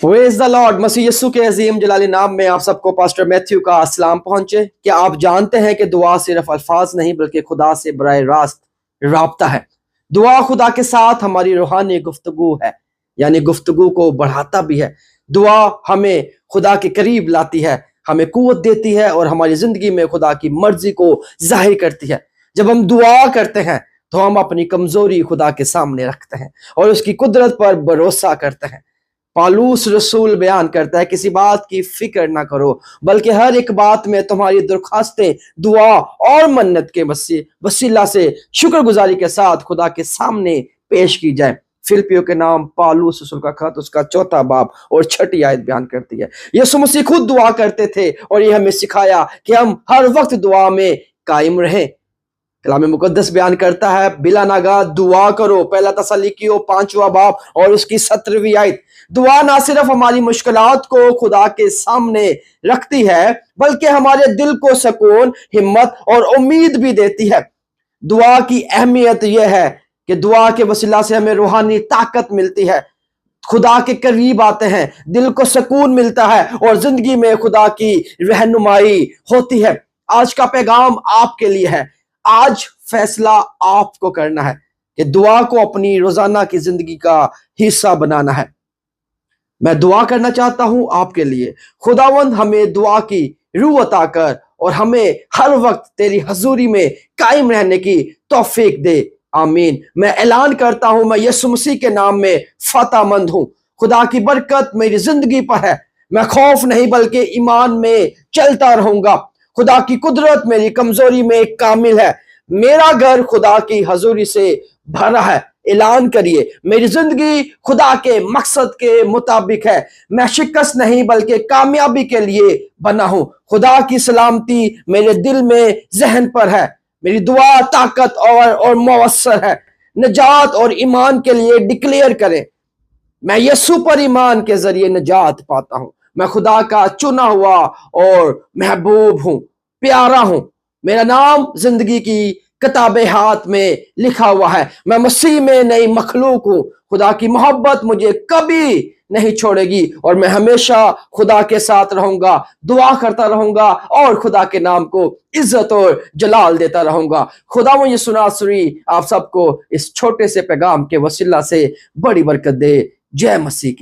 Praise the Lord. मसीह यीशु के अजीम जलाली नाम में आप सबको पास्टर मैथ्यू का अस्सलाम पहुंचे। क्या आप जानते हैं कि दुआ सिर्फ अल्फाज नहीं बल्कि खुदा से बराह रास्त राब्ता है। दुआ खुदा के साथ हमारी रूहानी गुफ्तगू है, यानी गुफ्तगू को बढ़ाता भी है। दुआ हमें खुदा के करीब लाती है, हमें कुव्वत देती है और हमारी जिंदगी में खुदा की मर्जी को जाहिर करती है। जब हम दुआ करते हैं तो हम अपनी कमजोरी खुदा के सामने रखते हैं और उसकी कुदरत पर भरोसा करते हैं। पालूस रसूल बयान करता है, किसी बात की फिक्र ना करो बल्कि हर एक बात में तुम्हारी दरख्वास्तें दुआ और मन्नत के वसीला से शुक्रगुजारी के साथ खुदा के सामने पेश की जाए। फिलिपियों के नाम पालूस रसूल का खत उसका 4 बाब और 6 आयत बयान करती है। यीशु मसीह खुद दुआ करते थे और ये हमें सिखाया कि हम हर वक्त दुआ में कायम रहें। कलाम मुकद्दस बयान करता है, बिला नागा दुआ करो। पहला तसल्लीकियों 5वां बाब और उसकी 17वीं आयत। दुआ ना सिर्फ हमारी मुश्किलात को खुदा के सामने रखती है बल्कि हमारे दिल को सुकून, हिम्मत और उम्मीद भी देती है। दुआ की अहमियत यह है कि दुआ के वसीला से हमें रूहानी ताकत मिलती है, खुदा के करीब आते हैं, दिल को सुकून मिलता है और जिंदगी में खुदा की रहनुमाई होती है। आज का पैगाम आपके लिए है। आज फैसला आपको करना है कि दुआ को अपनी रोजाना की जिंदगी का हिस्सा बनाना है। मैं दुआ करना चाहता हूं आपके लिए। खुदावंद हमें दुआ की रूह अता कर और हमें हर वक्त तेरी हजूरी में कायम रहने की तौफीक दे। आमीन। मैं ऐलान करता हूं, मैं यीशु मसीह के नाम में फतहमंद हूं। खुदा की बरकत मेरी जिंदगी पर है। मैं खौफ नहीं बल्कि ईमान में चलता रहूंगा। खुदा की कुदरत मेरी कमजोरी में कामिल है। मेरा घर खुदा की हजूरी से भरा है। ऐलान करिए, मेरी जिंदगी खुदा के मकसद के मुताबिक है। मैं शिकस्त नहीं बल्कि कामयाबी के लिए बना हूं। खुदा की सलामती मेरे दिल में, जहन पर है। मेरी दुआ ताकत और मौसर है। निजात और ईमान के लिए डिक्लेयर करें, मैं यीशु पर ईमान के जरिए निजात पाता हूं। मैं खुदा का चुना हुआ और महबूब हूं, प्यारा हूं। मेरा नाम जिंदगी की किताबे हाथ में लिखा हुआ है। मैं मसीह में नई मखलूक हूं। खुदा की मोहब्बत मुझे कभी नहीं छोड़ेगी और मैं हमेशा खुदा के साथ रहूंगा, दुआ करता रहूंगा और खुदा के नाम को इज्जत और जलाल देता रहूंगा। खुदा वो ये सुनासुरी आप सबको इस छोटे से पैगाम के वसीला से बड़ी बरकत दे। जय मसीह की।